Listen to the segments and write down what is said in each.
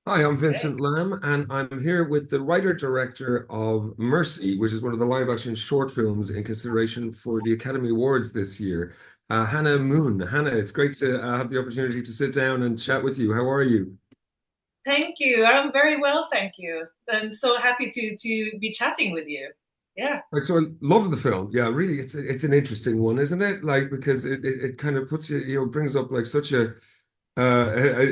Hi, I'm Okay. Vincent Lamb, and I'm here with the writer-director of Mercy, which is one of the live-action short films in consideration for the Academy Awards this year. Hannah Moon. Hannah, it's great to have the opportunity to sit down and chat with you. How are you? Thank you. I'm very well, thank you. I'm so happy to be chatting with you. Yeah. Right, so I love the film. Yeah, really, it's an interesting one, isn't it? Like because it kind of puts you, brings up like such an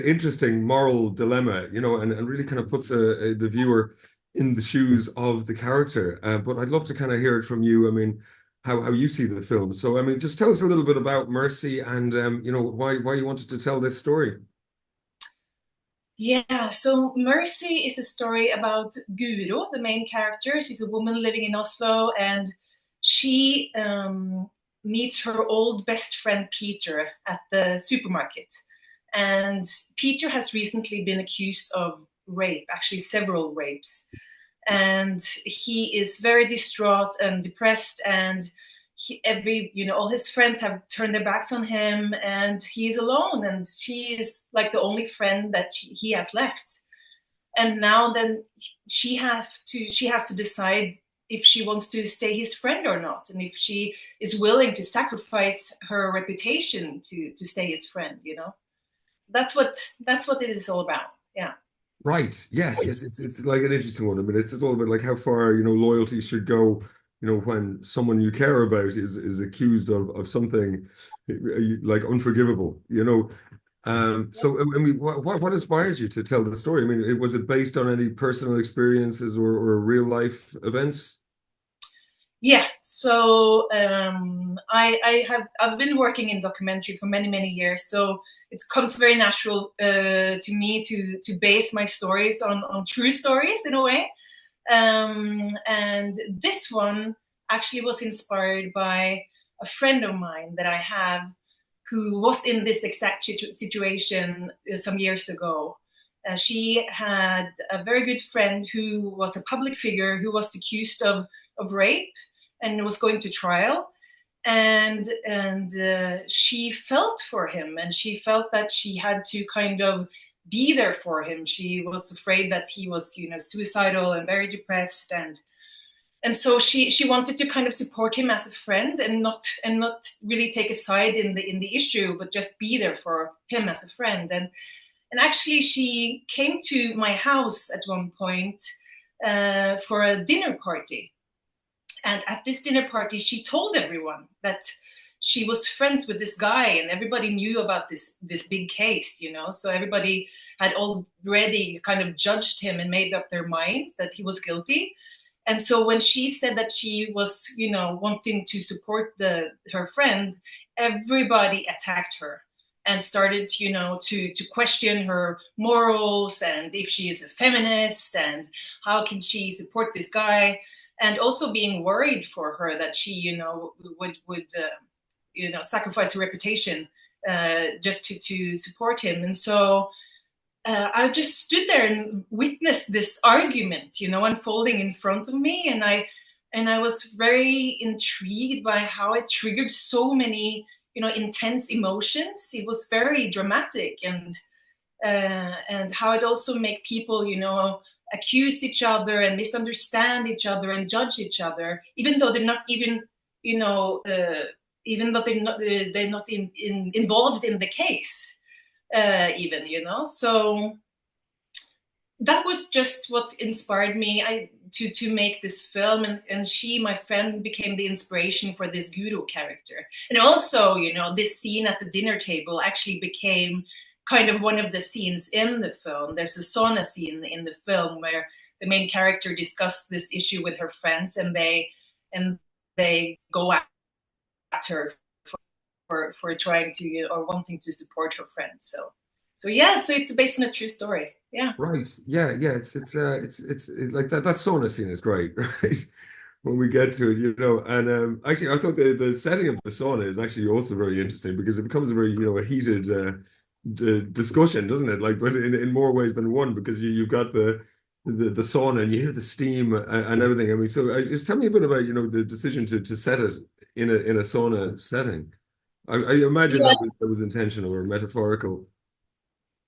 interesting moral dilemma, and really kind of puts the viewer in the shoes of the character. But I'd love to kind of hear it from you. I mean, how you see the film. So, I mean, just tell us a little bit about Mercy and why you wanted to tell this story. Yeah, so Mercy is a story about Guro, the main character. She's a woman living in Oslo, and she meets her old best friend Peter at the supermarket. And Peter has recently been accused of rape, actually several rapes. And he is very distraught and depressed, and all his friends have turned their backs on him, and he's alone, and she is like the only friend that he has left. And now then she has to decide if she wants to stay his friend or not, and if she is willing to sacrifice her reputation to stay his friend. So that's what it is all about. Yeah. Right. Yes. Yes. It's like an interesting one. I mean, it's all about like how far, loyalty should go, when someone you care about is accused of something like unforgivable, So I mean, what inspires you to tell the story? I mean, was it based on any personal experiences or real life events? Yeah, so I've been working in documentary for many years, so it comes very natural to me to base my stories on true stories in a way. And this one actually was inspired by a friend of mine that I have, who was in this exact situation some years ago. She had a very good friend who was a public figure who was accused of rape and was going to trial. And she felt for him, and she felt that she had to kind of be there for him. She was afraid that he was, suicidal and very depressed, and so she wanted to kind of support him as a friend, and not really take a side in the issue, but just be there for him as a friend. And actually, she came to my house at one point for a dinner party. And at this dinner party, she told everyone that she was friends with this guy, and everybody knew about this big case. So everybody had already kind of judged him and made up their mind that he was guilty. And so when she said that she was, wanting to support her friend, everybody attacked her and started, to question her morals, and if she is a feminist, and how can she support this guy, and also being worried for her that she, would sacrifice her reputation just to support him. And so I just stood there and witnessed this argument, unfolding in front of me, and I was very intrigued by how it triggered so many, intense emotions. It was very dramatic, and how it also make people, accuse each other and misunderstand each other and judge each other, even though they're not even, you know, uh, even though they're not involved in the case, even. So that was just what inspired me to make this film, and she, my friend, became the inspiration for this guru character. And also, this scene at the dinner table actually became kind of one of the scenes in the film. There's a sauna scene in the film where the main character discussed this issue with her friends, and they go at her for trying to, or wanting to support her friends. So yeah, so it's based on a true story. Yeah. Right. Yeah. Yeah. It's like that sauna scene is great, right? When we get to it, And actually, I thought the setting of the sauna is actually also very interesting because it becomes a very, a heated discussion, doesn't it? Like, but in more ways than one, because you've got the sauna and you hear the steam and everything. I mean, so just tell me a bit about, the decision to set it in a sauna setting. I imagine Yeah. that was intentional or metaphorical.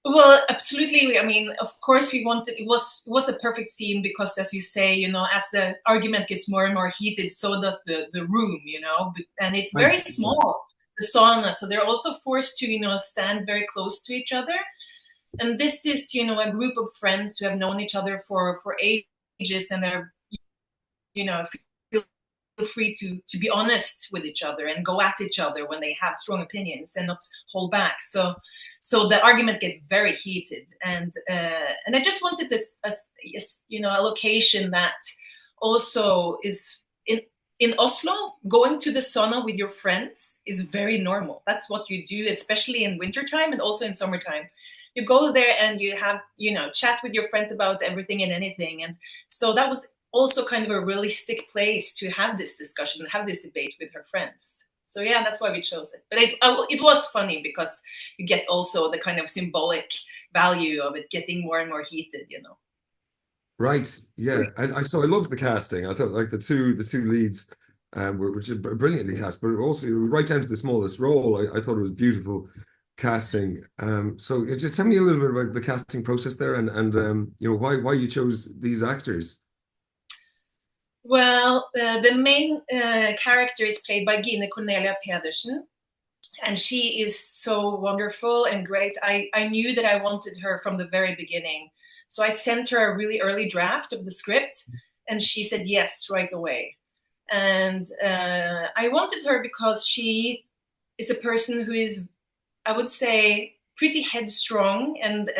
Well, absolutely. I mean, of course, we wanted it was a perfect scene because, as you say, as the argument gets more and more heated, so does the room, and it's Right. very small, the sauna, so they're also forced to stand very close to each other. And this is a group of friends who have known each other for ages, and they're feel free to be honest with each other and go at each other when they have strong opinions and not hold back. So the argument get very heated, and I just wanted this a location that also is in Oslo. Going to the sauna with your friends is very normal. That's what you do, especially in wintertime and also in summertime. You go there and you have chat with your friends about everything and anything. And so that was also kind of a realistic place to have this discussion, have this debate with her friends. So yeah, that's why we chose it. But it was funny because you get also the kind of symbolic value of it getting more and more heated. Right. Yeah. And I loved the casting. I thought like the two leads were which are brilliantly cast, but also right down to the smallest role. I thought it was beautiful casting. So just tell me a little bit about the casting process there and why you chose these actors. Well, the main character is played by Gine Cornelia Pedersen, and she is so wonderful and great. I knew that I wanted her from the very beginning. So I sent her a really early draft of the script, and she said yes right away. And I wanted her because she is a person who is, I would say, pretty headstrong and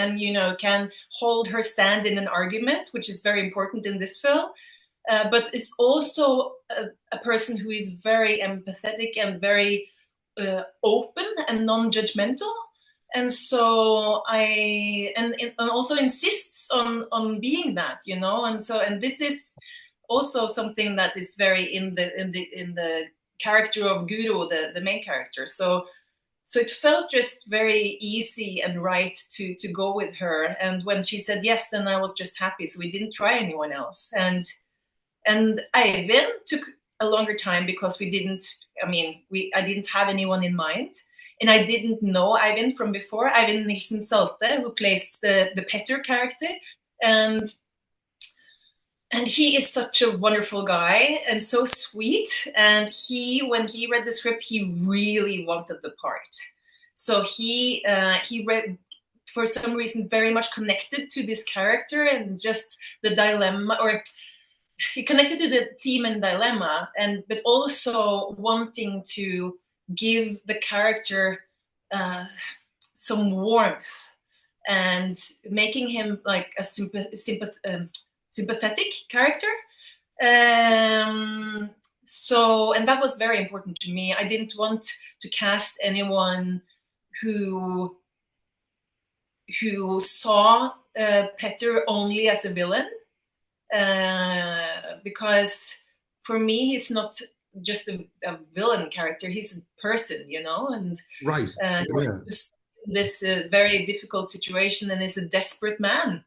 can hold her stand in an argument, which is very important in this film. But is also a person who is very empathetic and very open and non-judgmental. And so and also insists on being that, and this is also something that is very in the character of Guro, the main character. So it felt just very easy and right to go with her. And when she said yes, then I was just happy. So we didn't try anyone else. And Eivind took a longer time because I didn't have anyone in mind. And I didn't know Eivind from before, Eivind Nilsen Salte, who plays the Petter character. And he is such a wonderful guy and so sweet. And when he read the script, he really wanted the part. So he read, for some reason, very much connected to this character and just the dilemma, or he connected to the theme and dilemma, but also wanting to give the character some warmth and making him like a sympathetic character. So, and that was very important to me. I didn't want to cast anyone who saw Petter only as a villain. Because for me, he's not just a villain character, he's a person, and Right. Yeah. this very difficult situation, and is a desperate man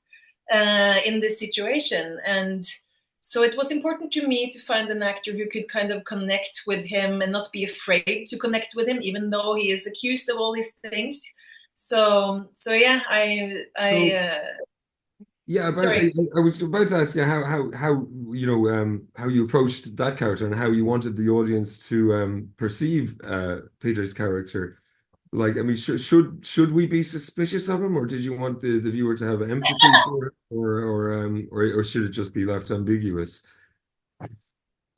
in this situation. And so it was important to me to find an actor who could kind of connect with him and not be afraid to connect with him, even though he is accused of all these things. So yeah, Yeah, sorry. I was about to ask you how you approached that character and how you wanted the audience to perceive Peter's character. Like, I mean, should we be suspicious of him, or did you want the viewer to have empathy for it, or should it just be left ambiguous?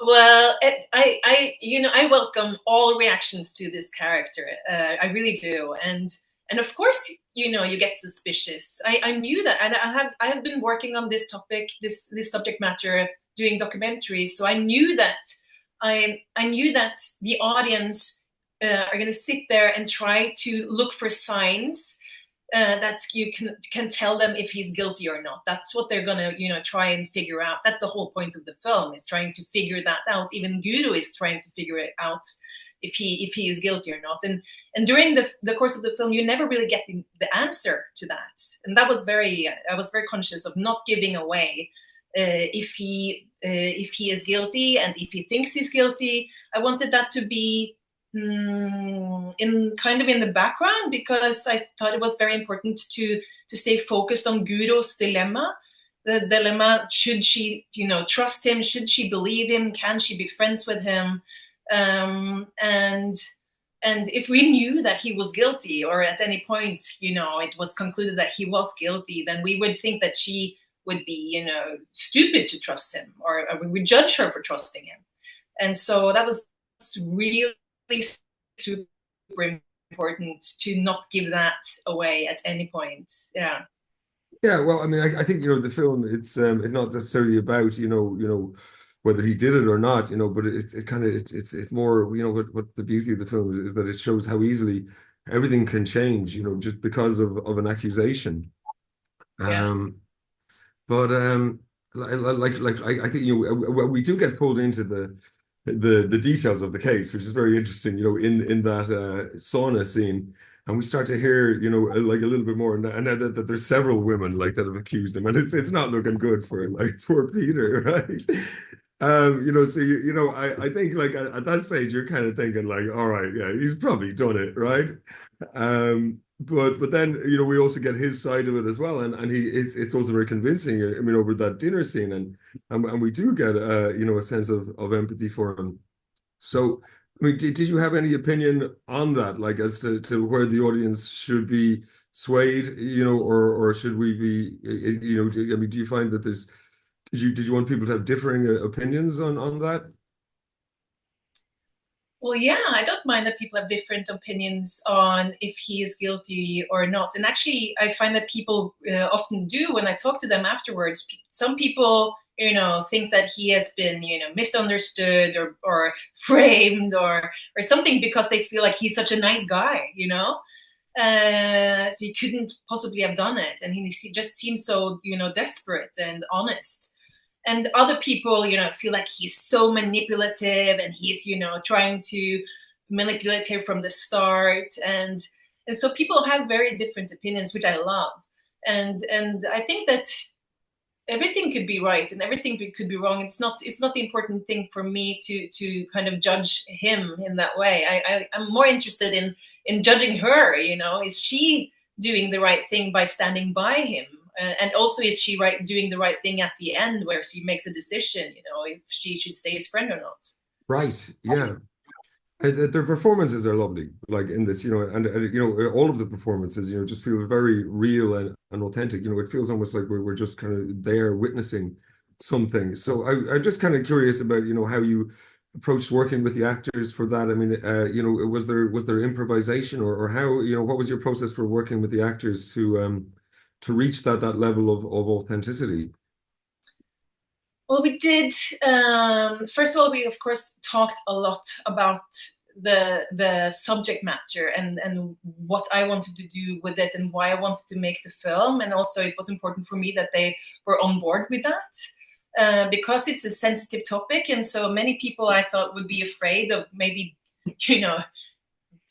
Well, I welcome all reactions to this character. I really do, and of course, you get suspicious. I knew that, and I have been working on this topic, this subject matter, doing documentaries. So I knew that I knew that the audience are going to sit there and try to look for signs that you can tell them if he's guilty or not. That's what they're gonna try and figure out. That's the whole point of the film, is trying to figure that out. Even Guru is trying to figure it out, if he is guilty or not. And during the course of the film, you never really get the answer to that. And I was very conscious of not giving away if he is guilty, and if he thinks he's guilty. I wanted that to be in kind of in the background, because I thought it was very important to stay focused on Guro's dilemma. The dilemma: should she, trust him? Should she believe him? Can she be friends with him? And if we knew that he was guilty, or at any point, it was concluded that he was guilty, then we would think that she would be, stupid to trust him, or we would judge her for trusting him. And so that was really super important, to not give that away at any point. Yeah. Yeah, well, I mean, I think the film, it's not necessarily about whether he did it or not, but it kind of it's more, what the beauty of the film is that it shows how easily everything can change, just because of an accusation. Yeah. Um, but I think we do get pulled into the details of the case, which is very interesting, in that sauna scene. And we start to hear, like a little bit more, and now that there's several women like that have accused him, and it's not looking good for like poor Peter, right? So I think like at that stage you're kind of thinking like, all right, yeah, he's probably done it, right? But then we also get his side of it as well, and it's also very convincing. I mean, over that dinner scene, and we do get a sense of empathy for him. So, I mean, did you have any opinion on that, like as to where the audience should be swayed, or should we be, I mean, do you find that this, did you want people to have differing opinions on that? Well, yeah, I don't mind that people have different opinions on if he is guilty or not. And actually, I find that people often do when I talk to them afterwards. Some people, think that he has been, misunderstood, or framed, or something, because they feel like he's such a nice guy. So he couldn't possibly have done it. And he just seems so, desperate and honest. And other people, feel like he's so manipulative, and he's, trying to manipulate her from the start. And so people have very different opinions, which I love. And I think that everything could be right and everything could be wrong. It's not the important thing for me to kind of judge him in that way. I'm more interested in judging her. Is she doing the right thing by standing by him? And also, is she doing the right thing at the end, where she makes a decision, if she should stay his friend or not? Right. Yeah. Their performances are lovely, like in this, and all of the performances, just feel very real and authentic. It feels almost like we're just kind of there witnessing something. So I'm just kind of curious about, how you approached working with the actors for that. I mean, was there improvisation, or how, what was your process for working with the actors to reach that level of authenticity? Well, we did. First of all, we of course talked a lot about the subject matter, and what I wanted to do with it, and why I wanted to make the film. And also, it was important for me that they were on board with that, because it's a sensitive topic, and so many people, I thought, would be afraid of maybe, you know,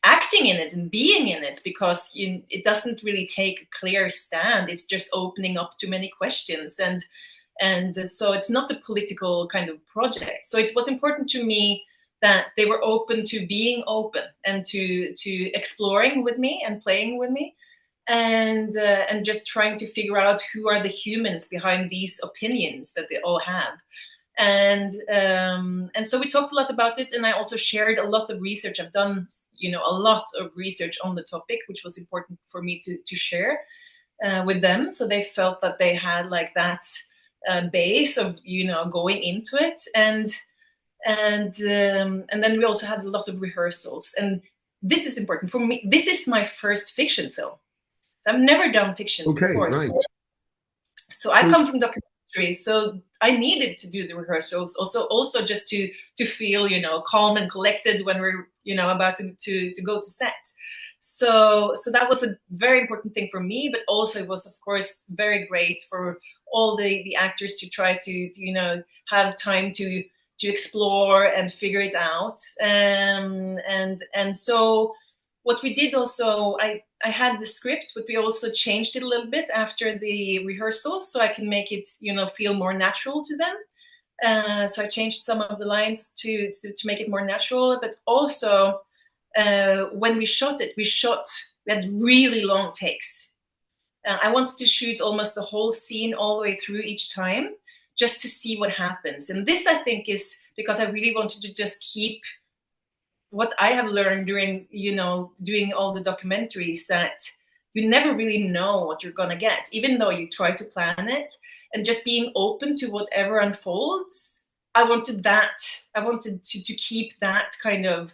acting in it and being in it, because it doesn't really take a clear stand. It's just opening up too many questions, and so it's not a political kind of project. So it was important to me that they were open to being open, and to exploring with me and playing with me, and just trying to figure out who are the humans behind these opinions that they all have. And so we talked a lot about it, and I also shared a lot of research. I've done, a lot of research on the topic, which was important for me to share with them, so they felt that they had like that base of, going into it. And then we also had a lot of rehearsals, and this is important for me. This is my first fiction film. I've never done fiction Okay, before, right. so I So, come from documentary, so I needed to do the rehearsals also just to feel, calm and collected when we're, about to go to set. So that was a very important thing for me, but also it was, of course, very great for all the actors to try to, have time to explore and figure it out. And so what we did also, I had the script, but we also changed it a little bit after the rehearsals, so I can make it, feel more natural to them. So I changed some of the lines to make it more natural, but also when we shot it, we had really long takes. I wanted to shoot almost the whole scene all the way through each time, just to see what happens. And this, I think, is because I really wanted to just keep what I have learned during, doing all the documentaries, that you never really know what you're gonna get, even though you try to plan it, and just being open to whatever unfolds. I wanted to keep that kind of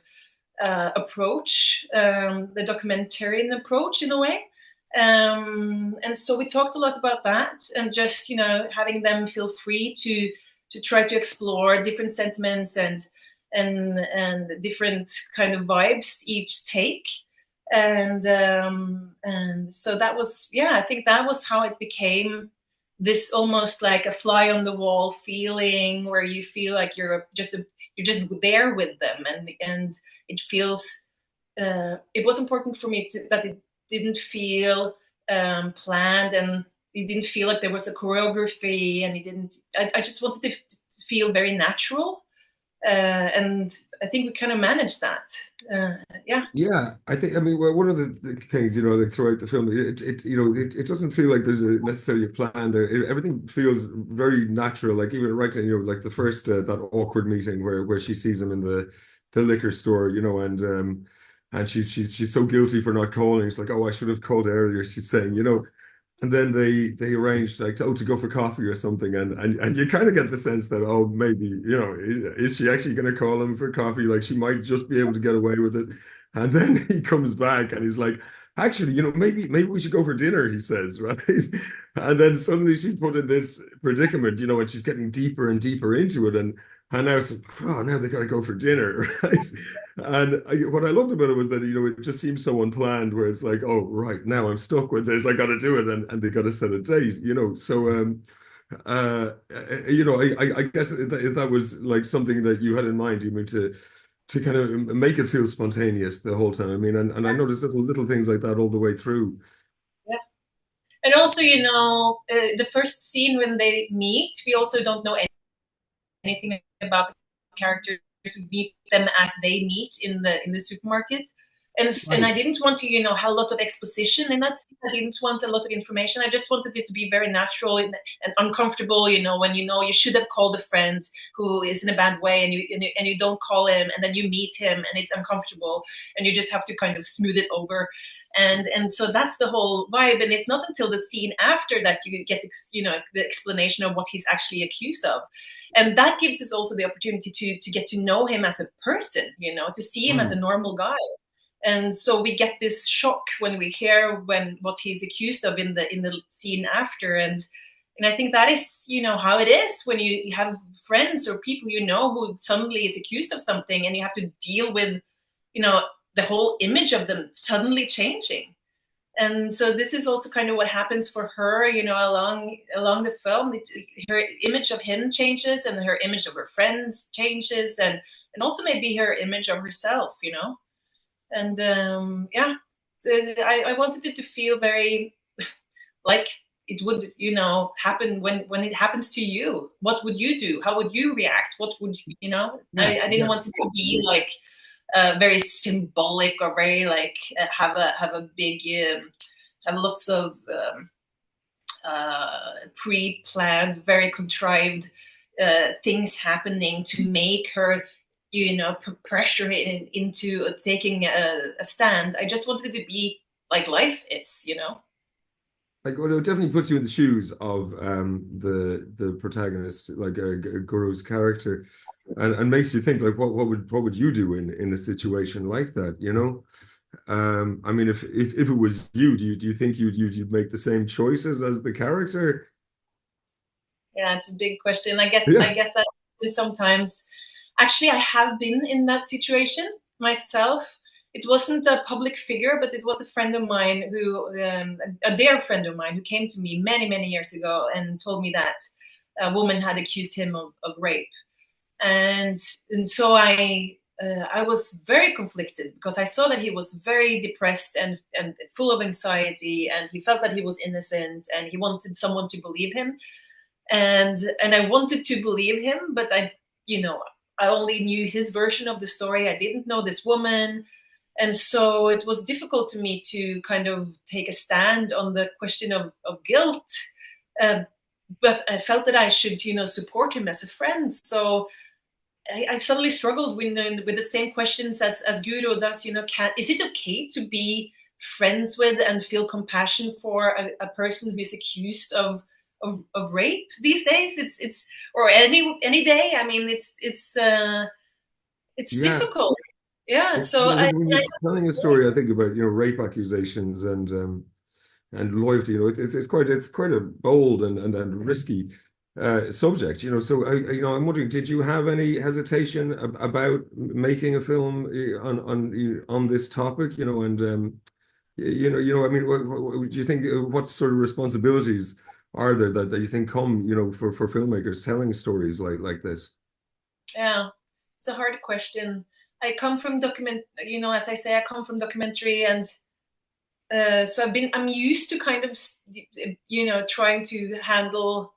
approach, the documentarian approach in a way. And so we talked a lot about that, and just having them feel free to try to explore different sentiments and different kind of vibes each take. And so that was, I think that was how it became this almost like a fly on the wall feeling, where you feel like you're just there with them, and it feels it was important for me that it didn't feel planned, and it didn't feel like there was a choreography, and I just wanted it to feel very natural, and I think we kind of managed that. Yeah. Yeah, I think, I mean, well, one of the things, like throughout the film, it doesn't feel like there's necessarily a plan there. Everything feels very natural. Like even right in, like the first that awkward meeting where she sees him in the liquor store, and she's so guilty for not calling. It's like, oh, I should have called earlier. She's saying, and then they arranged like to go for coffee or something, and you kind of get the sense that, oh, maybe, is she actually going to call him for coffee? Like she might just be able to get away with it. And then he comes back and he's like, actually, maybe we should go for dinner, he says, right? And then suddenly she's put in this predicament, and she's getting deeper and deeper into it, and now it's like, oh, now they got to go for dinner, right? And what I loved about it was that, it just seems so unplanned, where it's like, oh, right, now I'm stuck with this. I got to do it. And they got to set a date, So, I guess that was like something that you had in mind. You mean to kind of make it feel spontaneous the whole time. I mean, and I noticed little things like that all the way through. Yeah. And also, the first scene when they meet, we also don't know anything about the characters. We meet them as they meet in the supermarket, and I didn't want to have a lot of exposition in that scene. I didn't want a lot of information. I just wanted it to be very natural and uncomfortable. When you should have called a friend who is in a bad way, and you don't call him, and then you meet him and it's uncomfortable, and you just have to kind of smooth it over. And so that's the whole vibe. And it's not until the scene after that you get the explanation of what he's actually accused of, and that gives us also the opportunity to get to know him as a person, to see him as a normal guy. And so we get this shock when we hear what he's accused of in the scene after. And I think that is how it is when you have friends or people who suddenly is accused of something, and you have to deal with the whole image of them suddenly changing. And so this is also kind of what happens for her, along the film. Her image of him changes, and her image of her friends changes, and also maybe her image of herself, And I wanted it to feel very like it would, happen when it happens to you. What would you do? How would you react? What would I didn't want it to be like very symbolic, or very like have a big have lots of pre-planned, very contrived things happening to make her pressure into taking a stand. I just wanted it to be like life is. Like, well, it definitely puts you in the shoes of the protagonist, like Guru's character, and makes you think like, what would you do in a situation like that? I mean, if it was you, do you think you'd make the same choices as the character? Yeah, it's a big question. I get Yeah. that sometimes. Actually, I have been in that situation myself. It wasn't a public figure, but it was a friend of mine a dear friend of mine, who came to me many, many years ago and told me that a woman had accused him of rape. And so I was very conflicted, because I saw that he was very depressed and full of anxiety, and he felt that he was innocent, and he wanted someone to believe him. And I wanted to believe him, but I only knew his version of the story. I didn't know this woman. And so it was difficult to me to kind of take a stand on the question of guilt. Uh, but I felt that I should, support him as a friend. So I suddenly struggled with the same questions as Guro does. Is it okay to be friends with and feel compassion for a person who is accused of rape these days? It's or any day. I mean, it's Yeah. difficult. Yeah. It's, So I mean, when you're telling a story, I think about, rape accusations and loyalty. It's quite a bold and risky subject. So I'm wondering, did you have any hesitation about making a film on this topic? I mean, what do you think? What sort of responsibilities are there that you think come, for filmmakers telling stories like this? yeah, it's a hard question. I come from as I say, I come from documentary, and so I'm used to kind of, trying to handle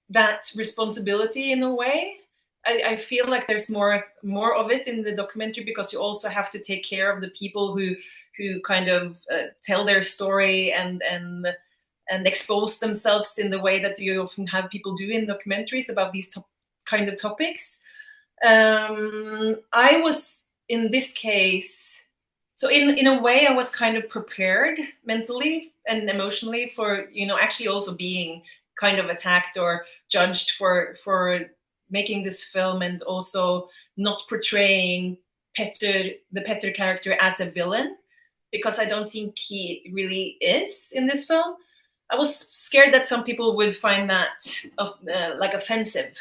that responsibility in a way. I feel like there's more of it in the documentary, because you also have to take care of the people who kind of tell their story and expose themselves in the way that you often have people do in documentaries about these kind of topics. I was in this case, so in a way, I was kind of prepared mentally and emotionally for actually also being kind of attacked or judged for making this film, and also not portraying the Petter character as a villain, because I don't think he really is in this film. I was scared that some people would find that like offensive.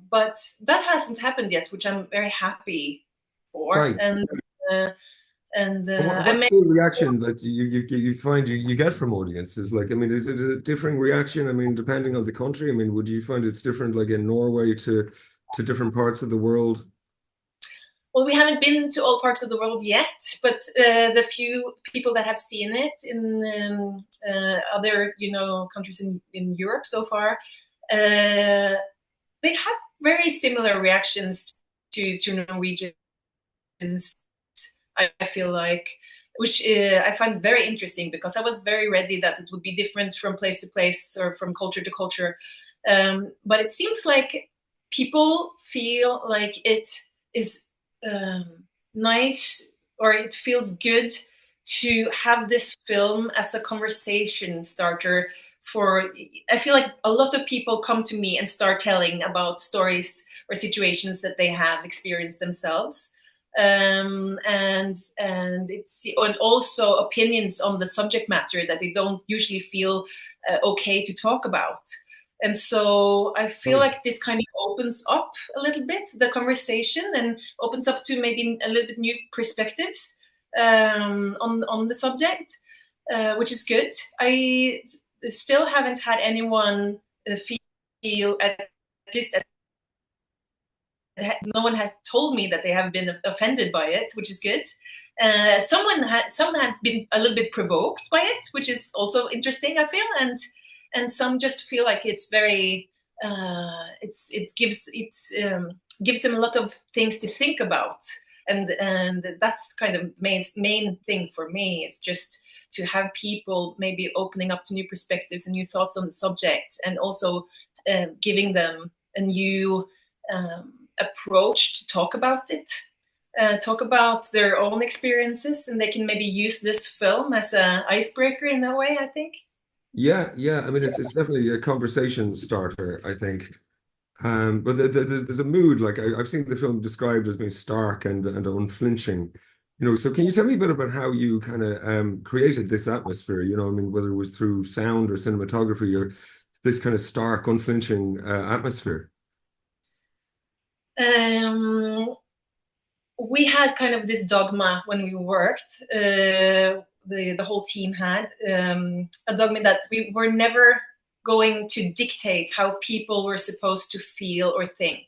But that hasn't happened yet, which I'm very happy for. Right. Uh, and And I what's made the reaction that you find you get from audiences? Like, I mean, is it a differing reaction? I mean, depending on the country. I mean, would you find it's different, like in Norway to different parts of the world? Well, we haven't been to all parts of the world yet, but the few people that have seen it in other, countries in Europe so far, they have very similar reactions to Norwegians. I feel like, which I find very interesting, because I was very ready that it would be different from place to place or from culture to culture. But it seems like people feel like it is nice, or it feels good to have this film as a conversation starter. I feel like a lot of people come to me and start telling about stories or situations that they have experienced themselves, and also opinions on the subject matter that they don't usually feel okay to talk about. And so I feel Right. like this kind of opens up a little bit the conversation, and opens up to maybe a little bit new perspectives on the subject, which is good. I still haven't had anyone feel, at least no one has told me that they have been offended by it, which is good. Some had been a little bit provoked by it, which is also interesting, I feel, and some just feel like it's very gives them a lot of things to think about, and that's kind of main thing for me. It's just to have people maybe opening up to new perspectives and new thoughts on the subject, and also giving them a new approach to talk about it, talk about their own experiences, and they can maybe use this film as an icebreaker in a way, I think. Yeah, yeah. I mean, it's definitely a conversation starter, I think. But there's a mood, like I've seen the film described as being stark and unflinching. So can you tell me a bit about how you kind of created this atmosphere? I mean, whether it was through sound or cinematography, or this kind of stark, unflinching atmosphere. Um, we had kind of this dogma when we worked. The whole team had a dogma that we were never going to dictate how people were supposed to feel or think.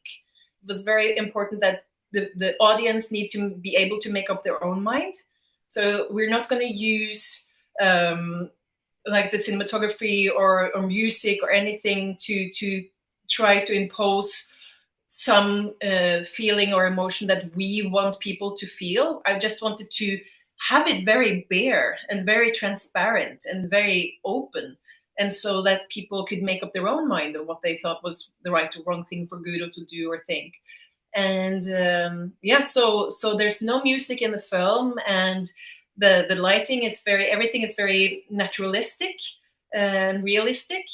It was very important that the audience need to be able to make up their own mind. So we're not going to use like the cinematography or music or anything to try to impose some feeling or emotion that we want people to feel. I just wanted to have it very bare and very transparent and very open, and so that people could make up their own mind of what they thought was the right or wrong thing for Gudo to do or think. And yeah, so there's no music in the film, and the lighting is everything is very naturalistic and realistic.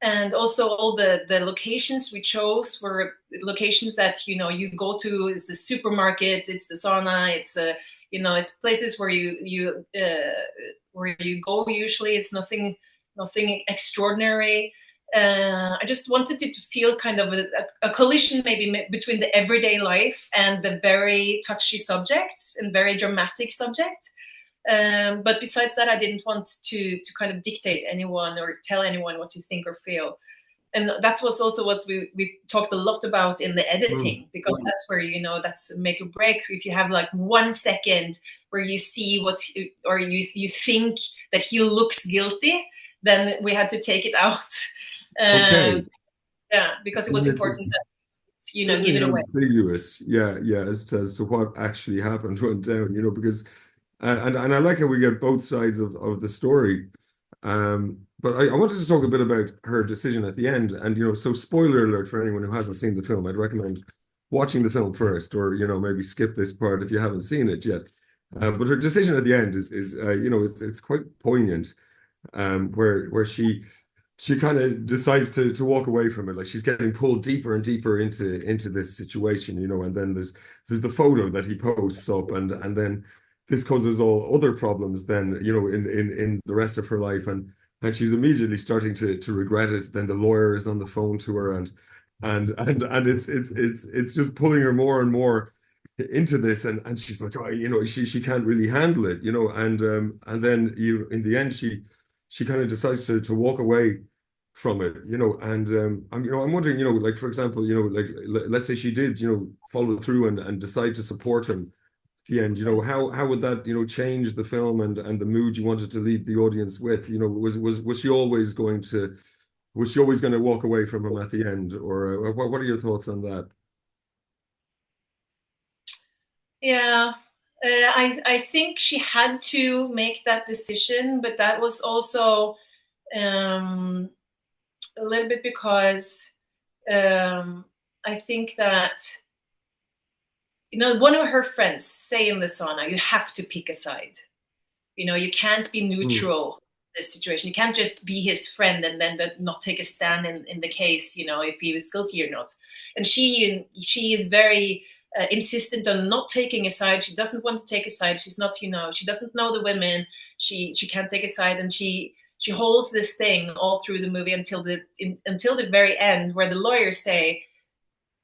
And also all the locations we chose were locations that you go to. It's the supermarket, it's the sauna, it's it's places where you go usually. It's nothing extraordinary. I just wanted it to feel kind of a collision maybe between the everyday life and the very touchy subject and very dramatic subject. But besides that, I didn't want to kind of dictate anyone or tell anyone what to think or feel. And that was also what we talked a lot about in the editing, because that's where, that's make or break. If you have like 1 second where you see or you think that he looks guilty, then we had to take it out. Okay. Yeah, because it was important that, give certainly it away. ambiguous, yeah, as to what actually happened, went down, because and I like how we get both sides of the story. But I wanted to talk a bit about her decision at the end, and so spoiler alert for anyone who hasn't seen the film. I'd recommend watching the film first, or maybe skip this part if you haven't seen it yet. But her decision at the end is it's quite poignant, where she kind of decides to walk away from it. Like she's getting pulled deeper and deeper into this situation, and then there's the photo that he posts up, and then this causes all other problems then, in the rest of her life, and she's immediately starting to regret it. Then the lawyer is on the phone to her, and it's just pulling her more and more into this, and she's like, oh, she can't really handle it, and then in the end she kind of decides to walk away from it, and I'm wondering, like for example, like let's say she did, follow through and decide to support him at the end, how would that, change the film and the mood you wanted to leave the audience with? Was she always going to walk away from him at the end, or what are your thoughts on that? Yeah, I think she had to make that decision, but that was also a little bit because I think that one of her friends say in the sauna, you have to pick a side. You can't be neutral in this situation. You can't just be his friend and then not take a stand in the case, if he was guilty or not. And she is very insistent on not taking a side. She doesn't want to take a side. She's not, she doesn't know the women. She can't take a side, and she holds this thing all through the movie until the very end, where the lawyers say,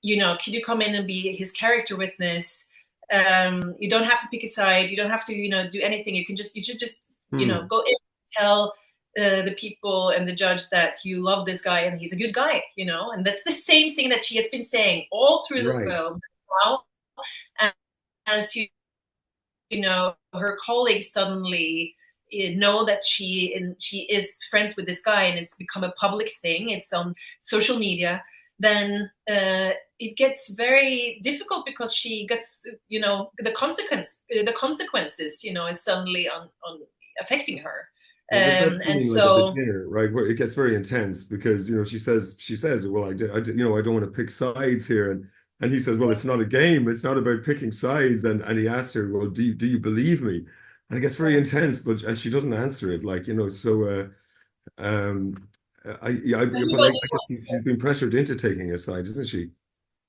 could you come in and be his character witness? You don't have to pick a side. You don't have to, do anything. You should just, go in and tell the people and the judge that you love this guy and he's a good guy, and that's the same thing that she has been saying all through the film. Now, and as her colleagues suddenly know that she is friends with this guy and it's become a public thing. It's on social media. Then it gets very difficult because she gets, the consequences, is suddenly on affecting her. Well, there's that And scene like at the so, dinner, right, where it gets very intense because she says, well, I don't want to pick sides here, and he says, well, it's not a game, it's not about picking sides, and he asks her, well, do you believe me? And it gets very intense, and she doesn't answer it, like, so but everybody I guess she's been pressured into taking a side, isn't she?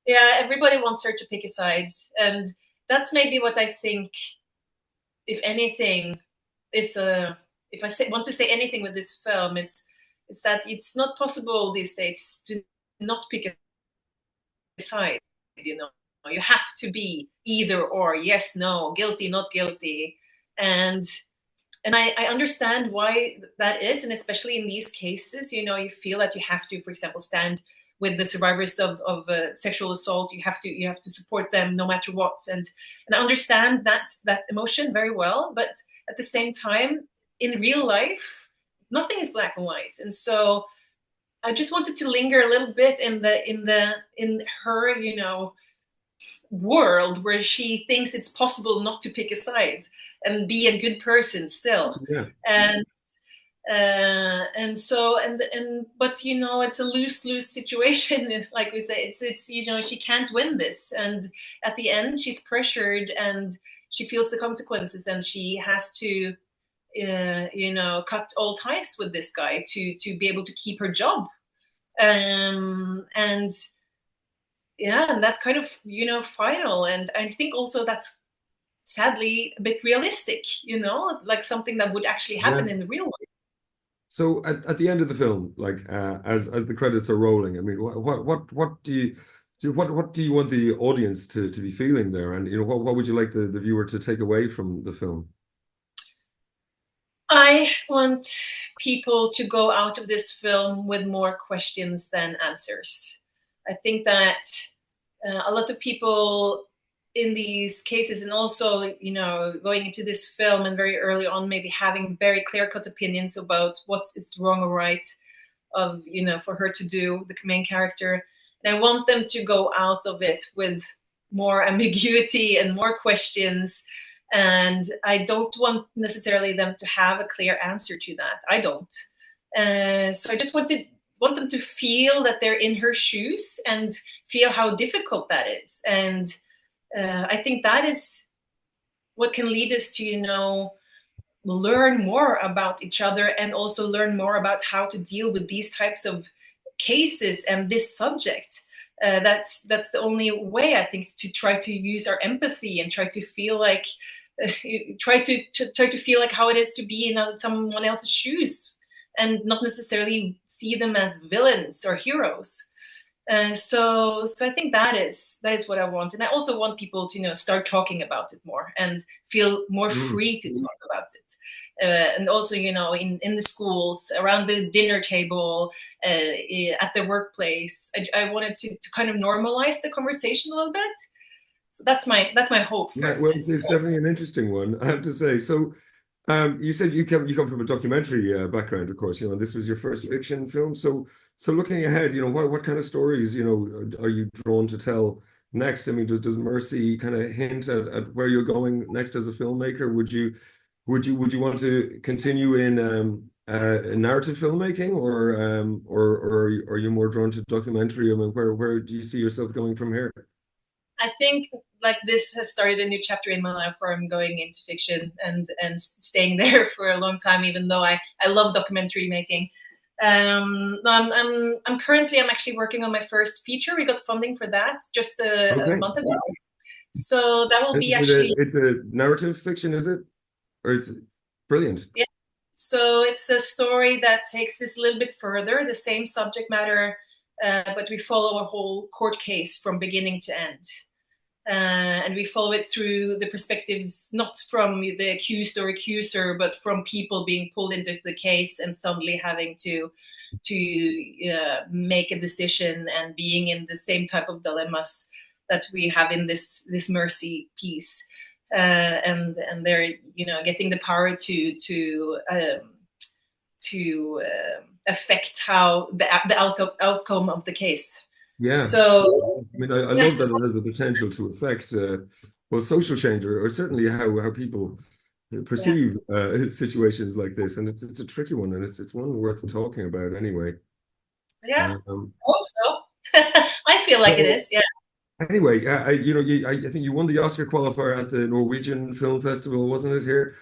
yeah, everybody wants her to pick a side, and that's maybe what I think. If anything, is if I want to say anything with this film, is that it's not possible these days to not pick a side. You have to be either or, yes, no, guilty, not guilty, and I understand why that is, and especially in these cases, you feel that you have to, for example, stand with the survivors of sexual assault. You have to support them no matter what, and I understand that emotion very well. But at the same time, in real life, nothing is black and white, and so I just wanted to linger a little bit in her, world where she thinks it's possible not to pick a side and be a good person still. Yeah. And so but it's a lose situation. Like we say, it's she can't win this, and at the end she's pressured and she feels the consequences, and she has to cut all ties with this guy to be able to keep her job. And yeah, and that's kind of final, and I think also that's sadly a bit realistic, like something that would actually Yeah. happen in the real world. So at the end of the film, like as the credits are rolling, I mean, what do you what do you want the audience to be feeling there, and what would you like the viewer to take away from the film? I want people to go out of this film with more questions than answers. I think that a lot of people in these cases, and also going into this film and very early on maybe having very clear-cut opinions about what is wrong or right of for her to do, the main character, and I want them to go out of it with more ambiguity and more questions, and I don't want necessarily them to have a clear answer to that. I don't. So I just want them to feel that they're in her shoes and feel how difficult that is. And I think that is what can lead us to learn more about each other, and also learn more about how to deal with these types of cases and this subject. That's the only way, I think, to try to use our empathy and try to feel like try to feel like how it is to be in someone else's shoes, and not necessarily see them as villains or heroes. So I think that is what I want, and I also want people to start talking about it more and feel more Mm. free to talk about it. And also, in the schools, around the dinner table, at the workplace, I wanted to kind of normalize the conversation a little bit. So that's my hope for Yeah, it. well, it's definitely an interesting one, I have to say. So, you said you come from a documentary background, of course. This was your first fiction film. So looking ahead, what kind of stories, are you drawn to tell next? I mean, does Mercy kind of hint at where you're going next as a filmmaker? Would you want to continue in narrative filmmaking, or are you more drawn to documentary? I mean, where do you see yourself going from here? I think like this has started a new chapter in my life where I'm going into fiction and staying there for a long time, even though I love documentary making. No, I'm actually working on my first feature. We got funding for that just a Okay. month ago, so that will be Is it actually, it's a narrative fiction, is it? Or it's brilliant. yeah. So it's a story that takes this a little bit further, the same subject matter, but we follow a whole court case from beginning to end. And we follow it through the perspectives not from the accused or accuser, but from people being pulled into the case and suddenly having to make a decision and being in the same type of dilemmas that we have in this Mercy piece. And they're getting the power to affect how the outcome of the case. Yeah. So I mean, I love yes, that it has the potential to affect well, social change, or certainly how people yeah. perceive situations like this. And it's a tricky one, and it's one worth talking about anyway. Yeah, Um, I hope so. I feel like it so is. Yeah. anyway, I think you won the Oscar qualifier at the Norwegian Film Festival, wasn't it here?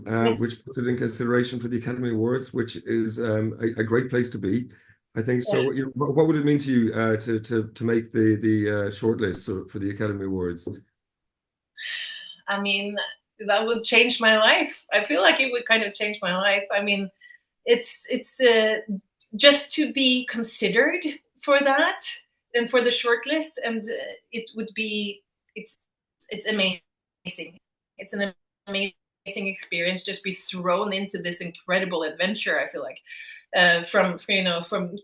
Yes. Which puts it in consideration for the Academy Awards, which is a great place to be. I think Yeah. so. What would it mean to you to make the shortlist for the Academy Awards? I mean, that would change my life. I feel like it would kind of change my life. I mean, it's just to be considered for that and for the shortlist, and it would be it's amazing. It's an amazing experience just be thrown into this incredible adventure. I feel like from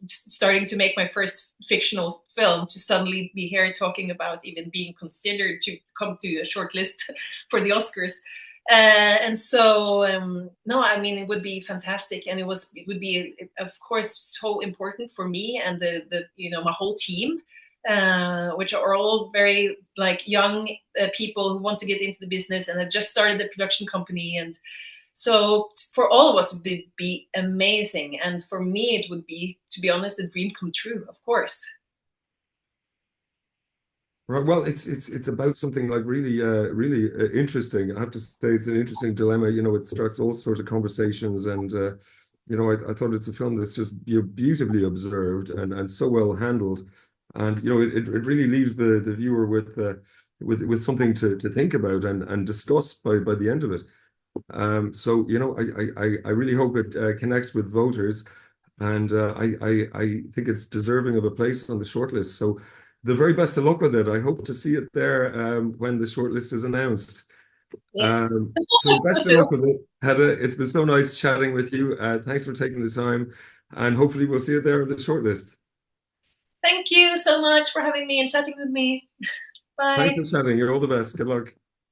starting to make my first fictional film to suddenly be here talking about even being considered to come to a shortlist for the Oscars. And so no, I mean, it would be fantastic, and it would be, of course, so important for me and the my whole team, which are all very like young people who want to get into the business and have just started the production company. And so for all of us, it would be amazing, and for me it would be, to be honest, a dream come true, of course. Right. Well, it's about something like really interesting. I have to say, it's an interesting dilemma. You know, it starts all sorts of conversations, and I thought it's a film that's just beautifully observed and so well handled, and it really leaves the viewer with something to think about and discuss by the end of it. So I really hope it connects with voters, and I think it's deserving of a place on the shortlist. So the very best of luck with it. I hope to see it there when the shortlist is announced. Yes. So So best of too. luck with it, Hedda. It's been so nice chatting with you. Thanks for taking the time, and hopefully we'll see it there on the shortlist. Thank you so much for having me and chatting with me. Thanks Bye. for chatting. You're all the best. Good luck.